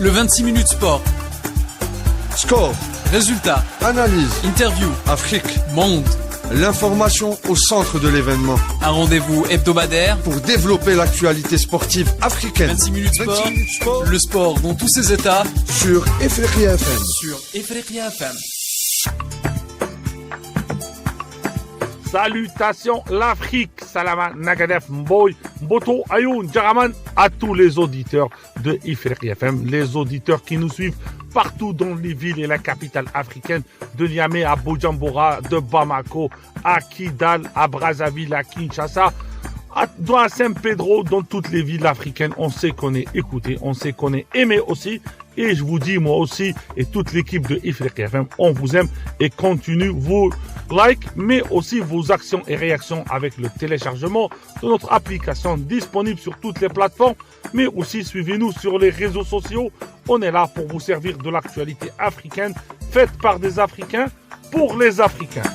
Le 26 minutes sport. Score, Résultats, analyse, interview, Afrique, monde. l'information au centre de l'événement. Un rendez-vous hebdomadaire. Pour développer l'actualité sportive africaine. 26 minutes sport. 26 minutes sport. Le sport dans tous ses états. Sur Ifriqiya FM. Sur Ifriqiya FM. Salutations l'Afrique, Salama Nagadef Mboy, Mboto Ayoun, Djaraman, à tous les auditeurs de Ifriqiya FM, les auditeurs qui nous suivent partout dans les villes et la capitale africaine, de Niamey à Bujumbura, de Bamako à Kidal, à Brazzaville, à Kinshasa, à Saint-Pedro, dans toutes les villes africaines. On sait qu'on est écouté, on sait qu'on est aimé aussi. Et je vous dis, moi aussi, et toute l'équipe de Ifriqiya FM, on vous aime et continue vos likes, mais aussi vos actions et réactions avec le téléchargement de notre application disponible sur toutes les plateformes, mais aussi suivez-nous sur les réseaux sociaux. On est là pour vous servir de l'actualité africaine, faite par des Africains, pour les Africains.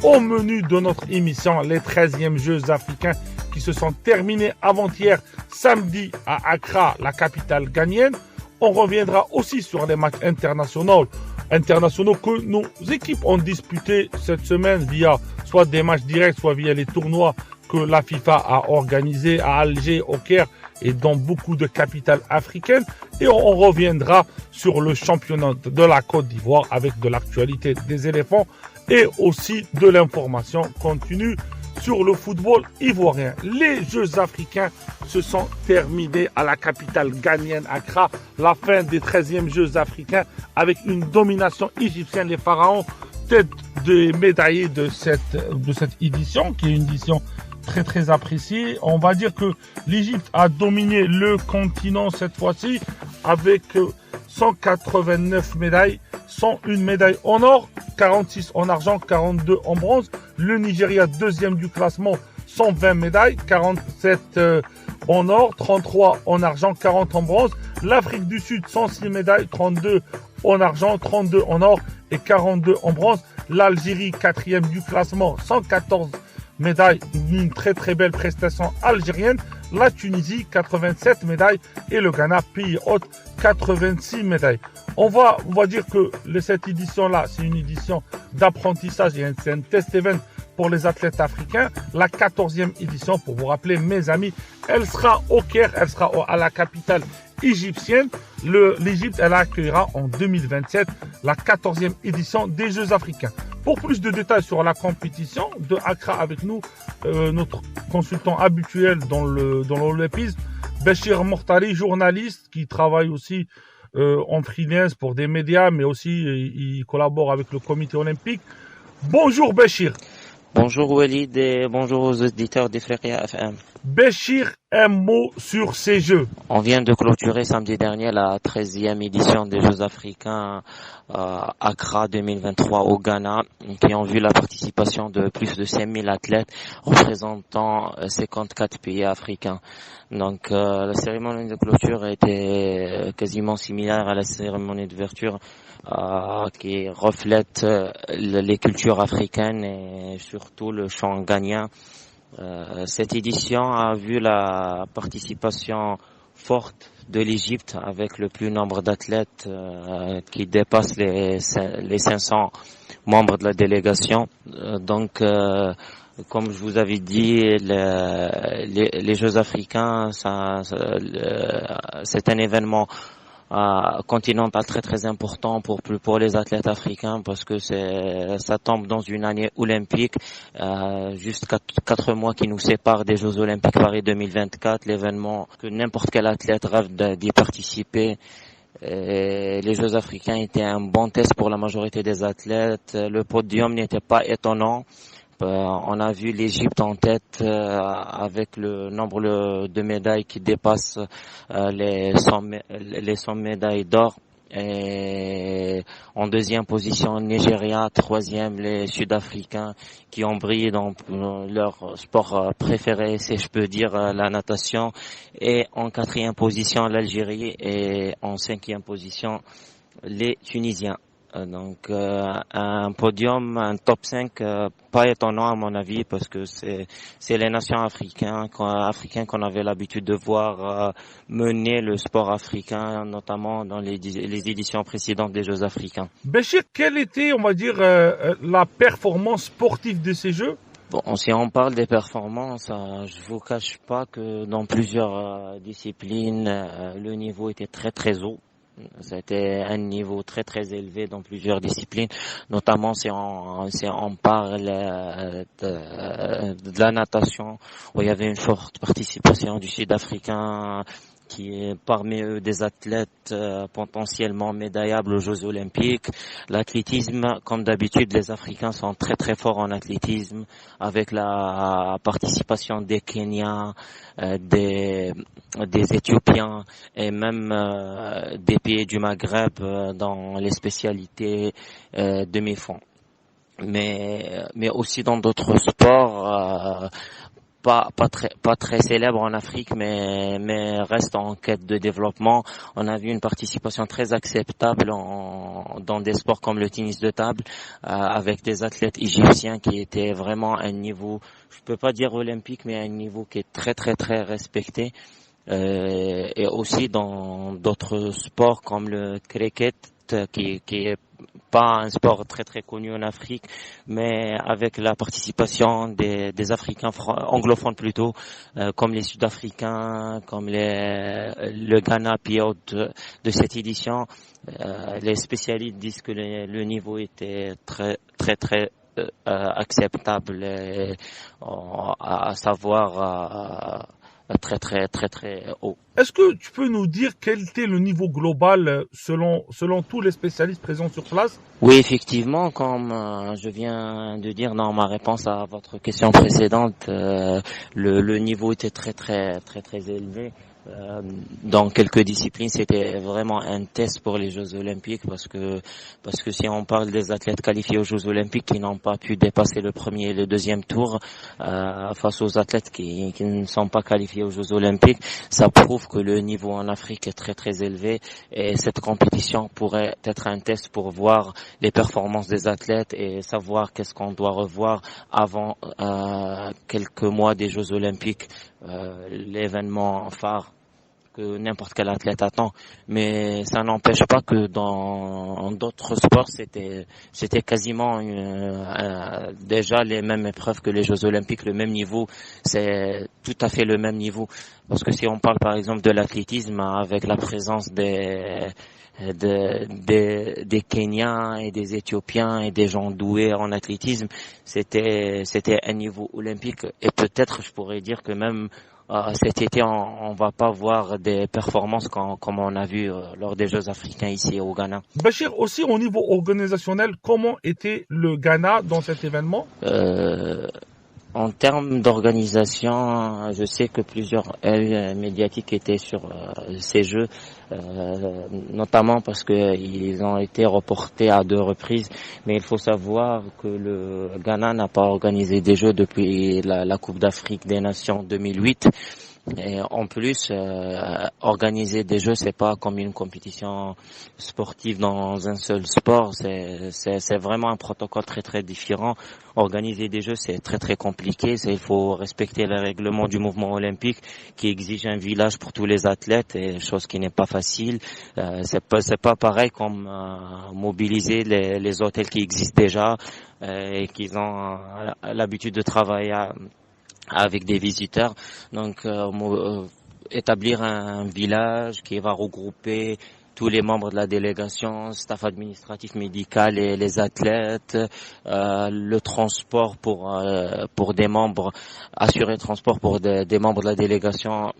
Au menu de notre émission, les 13e Jeux africains qui se sont terminés avant-hier samedi à Accra, la capitale ghanéenne. On reviendra aussi sur les matchs internationaux que nos équipes ont disputés cette semaine via soit des matchs directs, soit via les tournois que la FIFA a organisés à Alger, au Caire et dans beaucoup de capitales africaines. Et on reviendra sur le championnat de la Côte d'Ivoire avec de l'actualité des éléphants et aussi de l'information continue sur le football ivoirien. Les Jeux africains se sont terminés à la capitale ghanéenne Accra. La fin des 13e Jeux africains avec une domination égyptienne. Les pharaons, tête des médaillés de cette édition, qui est une édition très très appréciée. On va dire que l'Égypte a dominé le continent cette fois-ci avec 189 médailles, 101 médailles en or, 46 en argent, 42 en bronze. Le Nigeria, deuxième du classement, 120 médailles, 47 en or, 33 en argent, 40 en bronze. L'Afrique du Sud, 106 médailles, 32 en argent, 32 en or et 42 en bronze. L'Algérie, quatrième du classement, 114 médailles, une très très belle prestation algérienne. La Tunisie, 87 médailles et le Ghana, pays hôte, 86 médailles. On va dire que cette édition-là, c'est une édition d'apprentissage et c'est un test event pour les athlètes africains. La 14e édition, pour vous rappeler, mes amis, elle sera au Caire, elle sera à la capitale égyptienne. L'Égypte, elle accueillera en 2027 la 14e édition des Jeux africains. Pour plus de détails sur la compétition de Accra avec nous, notre consultant habituel dans l'olympisme, Béchir Mortari, journaliste qui travaille aussi en freelance pour des médias, mais aussi il collabore avec le comité olympique. Bonjour Béchir. Bonjour Walid et bonjour aux auditeurs d'Ifriqiya FM. Béchir, un mot sur ces Jeux. On vient de clôturer samedi dernier la 13e édition des Jeux africains Accra 2023 au Ghana, qui ont vu la participation de plus de 5000 athlètes représentant 54 pays africains. Donc la cérémonie de clôture était quasiment similaire à la cérémonie d'ouverture qui reflète les cultures africaines et surtout le chant ghanéen. Cette édition a vu la participation forte de l'Égypte avec le plus nombre d'athlètes qui dépasse les 500 membres de la délégation. Donc, comme je vous avais dit, les Jeux africains, c'est un événement continental très très important pour les athlètes africains parce que ça tombe dans une année olympique, juste 4 mois qui nous séparent des Jeux olympiques Paris 2024, l'événement que n'importe quel athlète rêve d'y participer. Et les Jeux africains étaient un bon test pour la majorité des athlètes. Le podium n'était pas étonnant. On a vu l'Égypte en tête avec le nombre de médailles qui dépasse les 100 médailles d'or. Et en deuxième position, Nigeria, troisième, les Sud-Africains qui ont brillé dans leur sport préféré, si je peux dire, la natation. Et en quatrième position, l'Algérie et en cinquième position, les Tunisiens. Donc un podium, un top 5, pas étonnant à mon avis, parce que c'est les nations africaines qu'on avait l'habitude de voir mener le sport africain, notamment dans les éditions précédentes des Jeux africains. Béchir, quelle était, on va dire, la performance sportive de ces Jeux? Bon, si on parle des performances, je vous cache pas que dans plusieurs disciplines, le niveau était très très haut. C'était un niveau très très élevé dans plusieurs disciplines, notamment si on parle de la natation, où il y avait une forte participation du Sud-Africain, qui est parmi eux des athlètes potentiellement médaillables aux Jeux Olympiques. L'athlétisme, comme d'habitude, les Africains sont très très forts en athlétisme, avec la participation des Kenyans, des Éthiopiens et même des pays du Maghreb dans les spécialités demi-fond. Mais aussi dans d'autres sports pas très célèbre en Afrique, mais reste en quête de développement. On a vu une participation très acceptable dans des sports comme le tennis de table, avec des athlètes égyptiens qui étaient vraiment à un niveau, je peux pas dire olympique, mais à un niveau qui est très très très respecté. Et aussi dans d'autres sports comme le cricket, qui est pas un sport très très connu en Afrique, mais avec la participation des Africains anglophones plutôt, comme les Sud-Africains, comme le Ghana, pays hôte de cette édition. Les spécialistes disent que le niveau était très très très acceptable, à savoir très très très très haut. Est-ce que tu peux nous dire quel était le niveau global selon tous les spécialistes présents sur place? Oui, effectivement, comme je viens de dire dans ma réponse à votre question précédente, le niveau était très très très très élevé. Dans quelques disciplines, c'était vraiment un test pour les Jeux Olympiques, parce que si on parle des athlètes qualifiés aux Jeux Olympiques qui n'ont pas pu dépasser le premier et le deuxième tour face aux athlètes qui ne sont pas qualifiés aux Jeux Olympiques, ça prouve que le niveau en Afrique est très très élevé, et cette compétition pourrait être un test pour voir les performances des athlètes et savoir qu'est-ce qu'on doit revoir avant quelques mois des Jeux Olympiques, l'événement phare que n'importe quel athlète attend. Mais ça n'empêche pas que dans d'autres sports, c'était quasiment déjà les mêmes épreuves que les Jeux Olympiques, le même niveau, c'est tout à fait le même niveau. Parce que si on parle par exemple de l'athlétisme, avec la présence des Kenyans et des Éthiopiens et des gens doués en athlétisme, c'était un niveau olympique. Et peut-être je pourrais dire que même cet été, on va pas voir des performances comme on a vu lors des Jeux africains ici au Ghana. Bachir, aussi au niveau organisationnel, comment était le Ghana dans cet événement? En termes d'organisation, je sais que plusieurs ailes médiatiques étaient sur ces Jeux, notamment parce que ils ont été reportés à 2 reprises. Mais il faut savoir que le Ghana n'a pas organisé des Jeux depuis la Coupe d'Afrique des Nations 2008. Et en plus, organiser des Jeux, c'est pas comme une compétition sportive dans un seul sport. C'est vraiment un protocole très très différent. Organiser des Jeux, c'est très très compliqué. Il faut respecter les règlements du mouvement olympique, qui exige un village pour tous les athlètes, et chose qui n'est pas facile. C'est pas pareil comme mobiliser les hôtels qui existent déjà et qui ont l'habitude de travailler avec des visiteurs. Donc établir un village qui va regrouper tous les membres de la délégation, staff administratif, médical et les athlètes, le transport pour des membres, assurer le transport pour des membres de la délégation.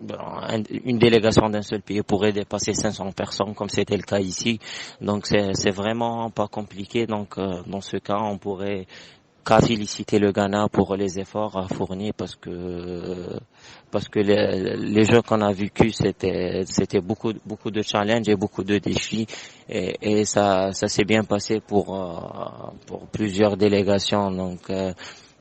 Une délégation d'un seul pays pourrait dépasser 500 personnes, comme c'était le cas ici. Donc c'est vraiment pas compliqué. Donc dans ce cas, on pourrait qu'à féliciter le Ghana pour les efforts fournis, parce que les jeux qu'on a vécus, c'était beaucoup de challenges et beaucoup de défis, et ça s'est bien passé pour plusieurs délégations. Donc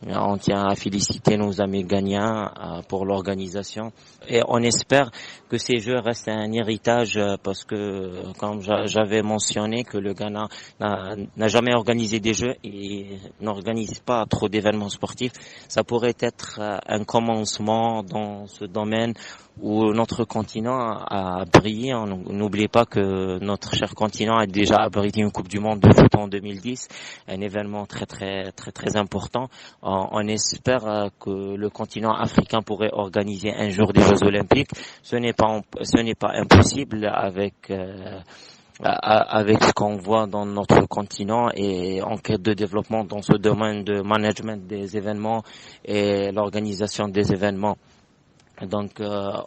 On tient à féliciter nos amis Ghanéens pour l'organisation et on espère que ces Jeux restent un héritage parce que, comme j'avais mentionné, que le Ghana n'a jamais organisé des Jeux et n'organise pas trop d'événements sportifs. Ça pourrait être un commencement dans ce domaine où notre continent a brillé. On n'oublie pas que notre cher continent a déjà abrité une Coupe du Monde de foot en 2010, un événement très important. On espère que le continent africain pourrait organiser un jour des Jeux Olympiques. Ce n'est pas impossible avec ce qu'on voit dans notre continent et en quête de développement dans ce domaine de management des événements et l'organisation des événements. Donc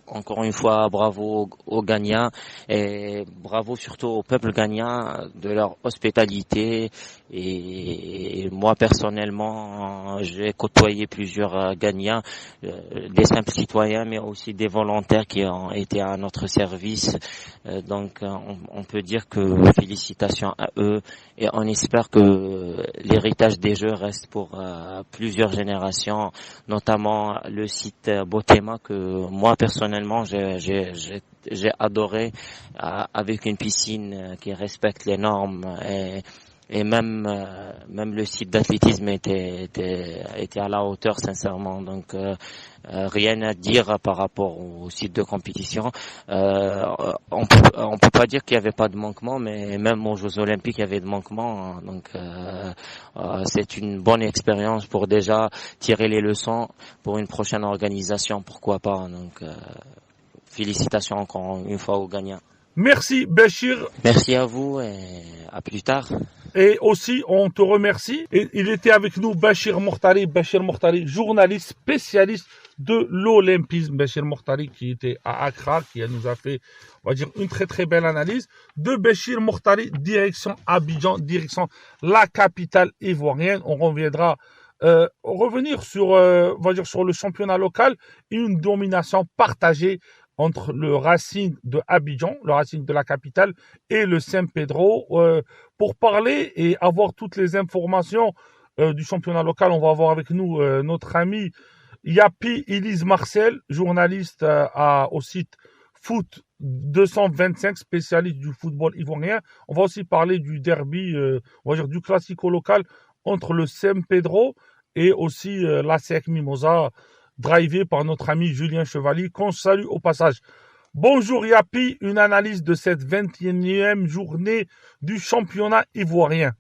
encore une fois, bravo aux Ghanéens et bravo surtout au peuple ghanéen de leur hospitalité. Et moi personnellement, j'ai côtoyé plusieurs Ghanéens, des simples citoyens, mais aussi des volontaires qui ont été à notre service. Donc on peut dire que félicitations à eux et on espère que l'héritage des Jeux reste pour plusieurs générations, notamment le site Botema que moi personnellement j'ai adoré, avec une piscine qui respecte les normes et même le site d'athlétisme était à la hauteur sincèrement. Donc rien à dire par rapport au site de compétition. On peut pas dire qu'il y avait pas de manquement, mais même aux Jeux Olympiques il y avait de manquements. Donc c'est une bonne expérience pour déjà tirer les leçons pour une prochaine organisation, pourquoi pas. Donc félicitations encore une fois aux gagnants. Merci Béchir. Merci à vous et à plus tard. Et aussi, on te remercie. Et il était avec nous Béchir Mortari, journaliste spécialiste de l'olympisme. Béchir Mortari qui était à Accra, qui nous a fait, on va dire, une très belle analyse. De Béchir Mortari, direction Abidjan, direction la capitale ivoirienne. On reviendra revenir sur, on va dire, sur le championnat local, une domination partagée entre le Racing de Abidjan, le Racing de la capitale, et le San Pedro. Pour parler et avoir toutes les informations du championnat local, on va avoir avec nous notre ami Yapi Elise Marcel, journaliste au site Foot 225, spécialiste du football ivoirien. On va aussi parler du derby, on va dire du classico local entre le San Pedro et aussi l'ASEC Mimosa, drivé par notre ami Julien Chevalier, qu'on salue au passage. Bonjour Yapi, une analyse de cette 21e journée du championnat ivoirien.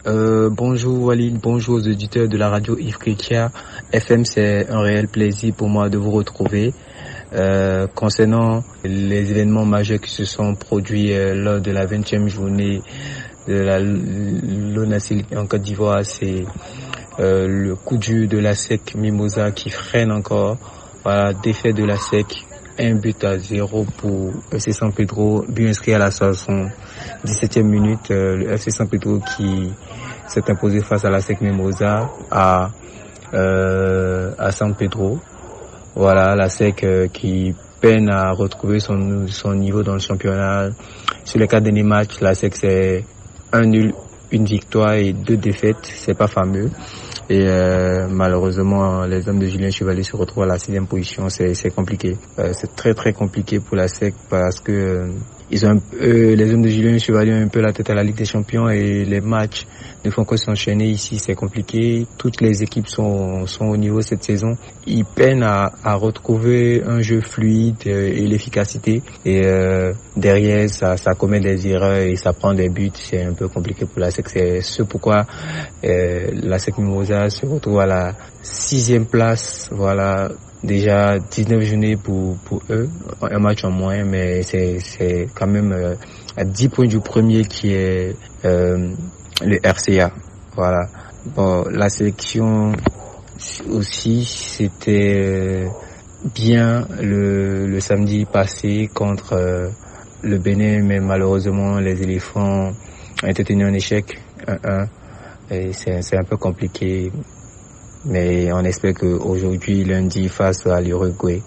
Bonjour Walid, bonjour aux auditeurs de la radio Ifriqiya FM, c'est un réel plaisir pour moi de vous retrouver. Concernant les événements majeurs qui se sont produits lors de la 20e journée de la l'ONACIL en Côte d'Ivoire, c'est le coup dur de l'ASEC Mimosa qui freine encore. Voilà, défaite de l'ASEC, 1-0 pour FC San Pedro, but inscrit à la 77e minute. Le FC San Pedro qui s'est imposé face à l'ASEC Mimosa à San Pedro. Voilà, l'ASEC qui peine à retrouver son niveau dans le championnat. Sur les 4 derniers matchs, l'ASEC c'est 1 nul, une victoire et 2 défaites, c'est pas fameux. Et malheureusement, les hommes de Julien Chevalier se retrouvent à la 6e position. C'est compliqué. C'est très compliqué pour la SEC parce que les hommes de Julien Chevalier ont un peu la tête à la Ligue des Champions et les matchs ne font que s'enchaîner ici. C'est compliqué. Toutes les équipes sont au niveau cette saison. Ils peinent à retrouver un jeu fluide et l'efficacité. Et derrière, ça commet des erreurs et ça prend des buts. C'est un peu compliqué pour la SEC. C'est ce pourquoi la SEC Mimosa se retrouve à la 6e place. Voilà. Déjà 19 journées pour eux, un match en moins, mais c'est quand même à 10 points du premier qui est le RCA. Voilà. Bon, la sélection aussi, c'était bien le samedi passé contre le Bénin, mais malheureusement les éléphants ont été tenus en échec 1-1 et c'est un peu compliqué. Mais on espère qu'aujourd'hui, lundi, face à l'Uruguay,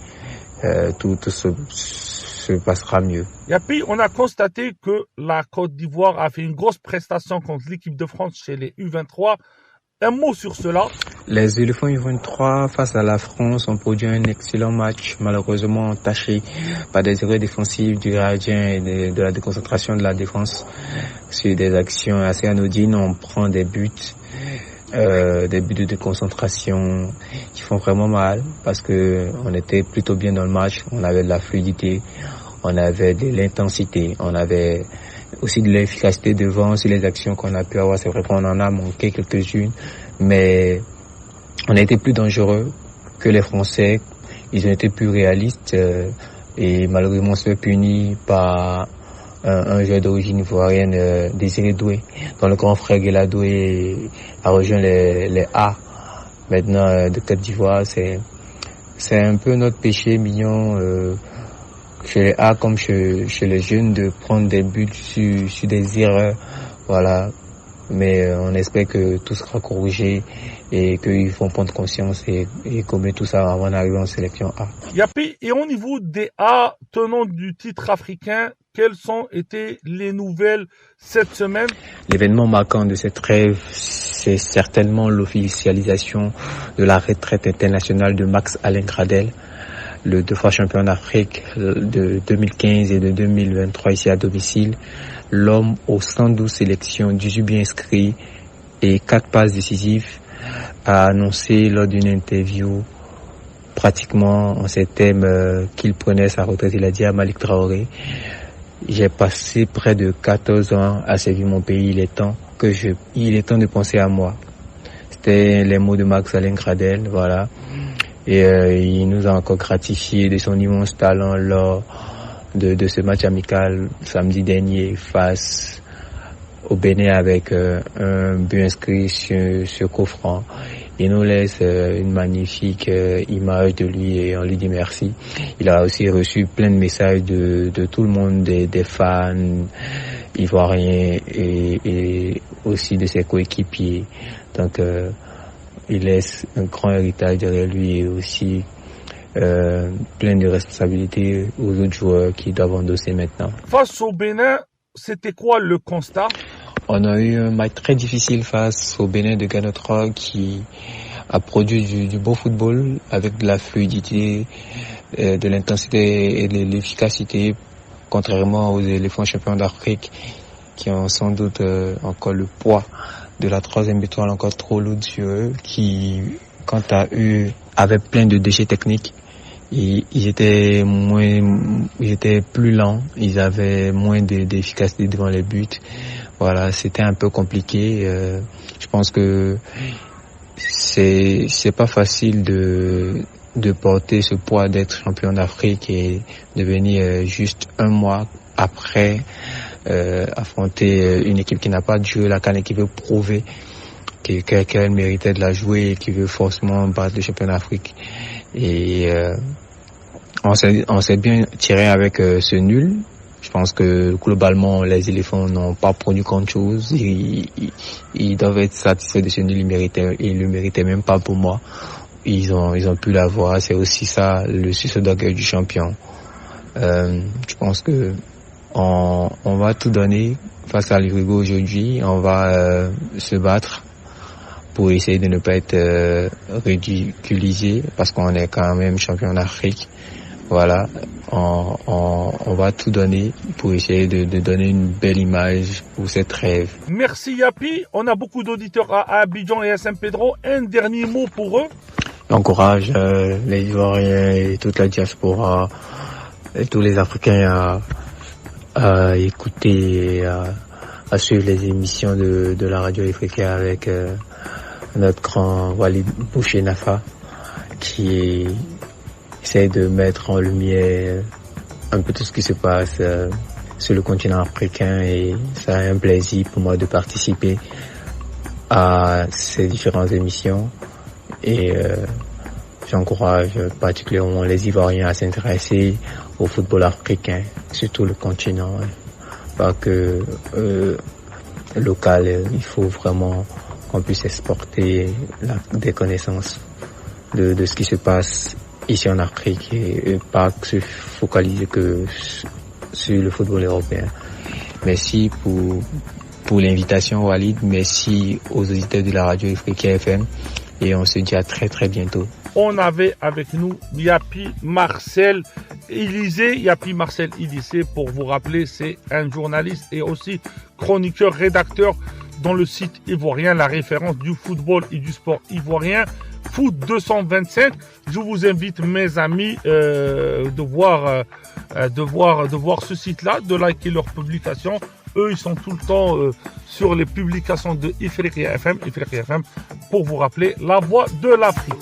tout se passera mieux. Yapi, on a constaté que la Côte d'Ivoire a fait une grosse prestation contre l'équipe de France chez les U23 Un mot sur cela. Les éléphants U23 face à la France ont produit un excellent match, malheureusement entaché par des erreurs défensives du gardien et de la déconcentration de la défense sur des actions assez anodines. On prend des buts de déconcentration qui font vraiment mal parce que on était plutôt bien dans le match, on avait de la fluidité, on avait de l'intensité, on avait aussi de l'efficacité devant sur les actions qu'on a pu avoir. C'est vrai qu'on en a manqué quelques-unes, mais on a été plus dangereux que les Français. Ils ont été plus réalistes et malheureusement on se fait punir par un joueur d'origine ivoirienne, Désiré Doué, dont le grand frère Guéladoué a rejoint les A maintenant de Côte d'Ivoire. C'est un peu notre péché mignon chez les A comme chez les jeunes de prendre des buts sur des erreurs, voilà. Mais on espère que tout sera corrigé et qu'ils vont prendre conscience et commettre tout ça avant d'arriver en sélection A. Yapi, et au niveau des A tenants du titre africain, quelles ont été les nouvelles cette semaine? L'événement marquant de cette trêve, c'est certainement l'officialisation de la retraite internationale de Max Alain Gradel, le 2 fois champion d'Afrique de 2015 et de 2023 ici à domicile. L'homme aux 112 sélections, 18 buts inscrits et 4 passes décisives, a annoncé lors d'une interview pratiquement en ces thèmes qu'il prenait sa retraite. Il a dit à Malik Traoré: j'ai passé près de 14 ans à servir mon pays, il est temps de penser à moi. C'était les mots de Max Alain Gradel, voilà. Et il nous a encore gratifié de son immense talent lors de ce match amical samedi dernier face au Bénin avec un but inscrit sur coup franc. Il nous laisse une magnifique image de lui et on lui dit merci. Il a aussi reçu plein de messages de tout le monde, des fans ivoiriens et aussi de ses coéquipiers. Donc il laisse un grand héritage derrière lui et aussi plein de responsabilités aux autres joueurs qui doivent endosser maintenant. Face au Bénin, c'était quoi le constat? On a eu un match très difficile face au Bénin de Ghana 3 qui a produit du beau football avec de la fluidité, de l'intensité et de l'efficacité, contrairement aux éléphants champions d'Afrique qui ont sans doute encore le poids de la 3e étoile encore trop lourde sur eux, qui, quant à eux, avaient plein de déchets techniques. Ils étaient plus lents, ils avaient moins d'efficacité devant les buts. Voilà, c'était un peu compliqué. Je pense que c'est pas facile de porter ce poids d'être champion d'Afrique et de venir juste un mois après affronter une équipe qui n'a pas joué la CAN et qui veut prouver qu'elle méritait de la jouer et qui veut forcément battre le champion d'Afrique. Et on s'est bien tiré avec ce nul. Je pense que globalement les éléphants n'ont pas produit grand chose. Ils doivent être satisfaits de ce nul. Ils le méritaient même pas pour moi. Ils ont pu l'avoir. C'est aussi ça le succès d'orgueil du champion. Je pense que on va tout donner face à l'Uruguay aujourd'hui. On va se battre pour essayer de ne pas être ridiculisé parce qu'on est quand même champion d'Afrique. Voilà, on va tout donner pour essayer de donner une belle image pour cette rêve. Merci Yapi, on a beaucoup d'auditeurs à Abidjan et à Saint-Pedro. Un dernier mot pour eux. J'encourage les Ivoiriens et toute la diaspora et tous les Africains à écouter et à suivre les émissions de la radio africaine avec notre grand Walid Boucher-Nafa qui essaie de mettre en lumière un peu tout ce qui se passe sur le continent africain et ça a un plaisir pour moi de participer à ces différentes émissions et j'encourage particulièrement les Ivoiriens à s'intéresser au football africain, surtout le continent, pas que local. Il faut vraiment qu'on puisse exporter des connaissances de ce qui se passe ici en Afrique et pas se focaliser que sur le football européen. Merci pour pour l'invitation, Walid. Merci aux auditeurs de la radio Ifriqiya FM et on se dit à très très bientôt. On avait avec nous Yapi Marcel Élysée. Yapi Marcel Élysée, pour vous rappeler, c'est un journaliste et aussi chroniqueur, rédacteur dans le site ivoirien, la référence du football et du sport ivoirien, Foot 225. Je vous invite, mes amis, de voir ce site-là, de liker leurs publications. Eux, ils sont tout le temps sur les publications de Ifriqiya FM, pour vous rappeler la voix de l'Afrique.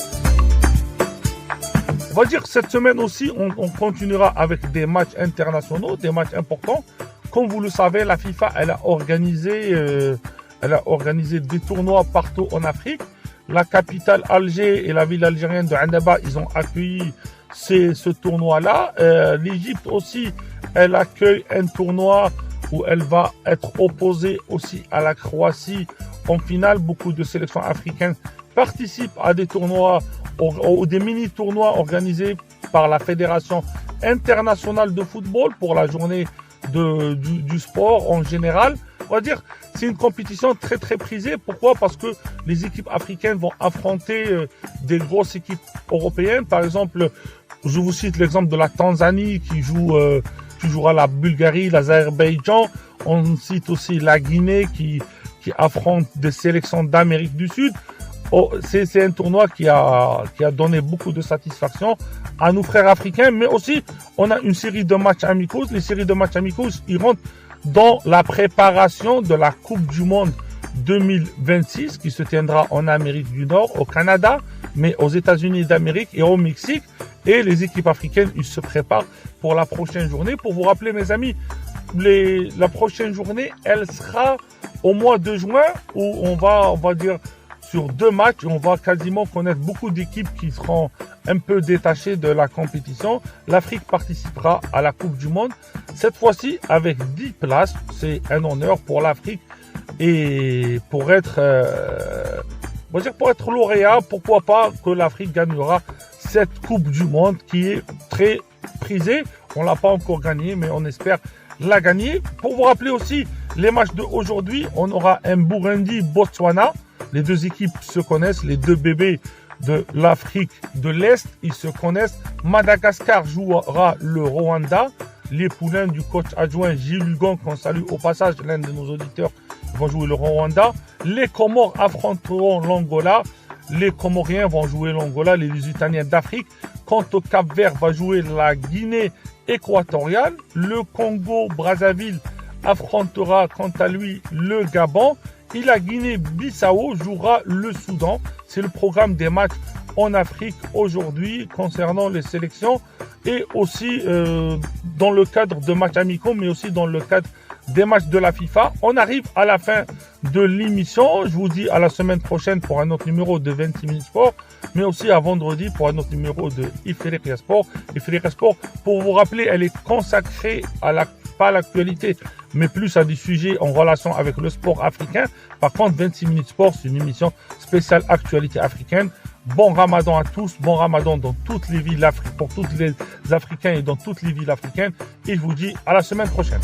On va dire cette semaine aussi, on continuera avec des matchs internationaux, des matchs importants. Comme vous le savez, la FIFA, elle a organisé des tournois partout en Afrique. La capitale Alger et la ville algérienne de Annaba, ils ont accueilli ce tournoi-là. L'Égypte aussi, elle accueille un tournoi où elle va être opposée aussi à la Croatie en finale. Beaucoup de sélections africaines participent à des tournois ou des mini-tournois organisés par la Fédération internationale de football pour la journée du sport en général. On va dire, c'est une compétition très très prisée. Pourquoi? Parce que les équipes africaines vont affronter des grosses équipes européennes. Par exemple, je vous cite l'exemple de la Tanzanie qui jouera la Bulgarie, l'Azerbaïdjan. On cite aussi la Guinée qui affronte des sélections d'Amérique du Sud. C'est un tournoi qui a donné beaucoup de satisfaction à nos frères africains, mais aussi on a une série de matchs amicaux. Les séries de matchs amicaux, ils rentrent dans la préparation de la Coupe du Monde 2026 qui se tiendra en Amérique du Nord, au Canada, mais aux États-Unis d'Amérique et au Mexique. Et les équipes africaines, ils se préparent pour la prochaine journée. Pour vous rappeler, mes amis, la prochaine journée, elle sera au mois de juin, où on va dire sur 2 matchs, on va quasiment connaître beaucoup d'équipes qui seront un peu détachées de la compétition. L'Afrique participera à la Coupe du Monde, cette fois-ci avec 10 places. C'est un honneur pour l'Afrique et pour être lauréat, pourquoi pas que l'Afrique gagnera cette Coupe du Monde qui est très prisée. On l'a pas encore gagnée, mais on espère la gagner. Pour vous rappeler aussi les matchs d'aujourd'hui, on aura un Burundi-Botswana. Les deux équipes se connaissent, les deux bébés de l'Afrique de l'Est, ils se connaissent. Madagascar jouera le Rwanda. Les poulains du coach adjoint Gilles Lugon, qu'on salue au passage, l'un de nos auditeurs, vont jouer le Rwanda. Les Comores affronteront l'Angola. Les Comoriens vont jouer l'Angola, les Lusitaniens d'Afrique. Quant au Cap-Vert, va jouer la Guinée équatoriale. Le Congo-Brazzaville affrontera quant à lui le Gabon. Et la Guinée-Bissau jouera le Soudan. C'est le programme des matchs en Afrique aujourd'hui concernant les sélections et aussi dans le cadre de matchs amicaux, mais aussi dans le cadre des matchs de la FIFA. On arrive à la fin de l'émission. Je vous dis à la semaine prochaine pour un autre numéro de 26 minutes sport, mais aussi à vendredi pour un autre numéro de Ifriqiya Sport. Ifriqiya Sport, pour vous rappeler, elle est consacrée pas à l'actualité, mais plus à des sujets en relation avec le sport africain. Par contre, 26 minutes sport, c'est une émission spéciale actualité africaine. Bon Ramadan à tous, bon Ramadan dans toutes les villes pour tous les Africains et dans toutes les villes africaines. Et je vous dis à la semaine prochaine.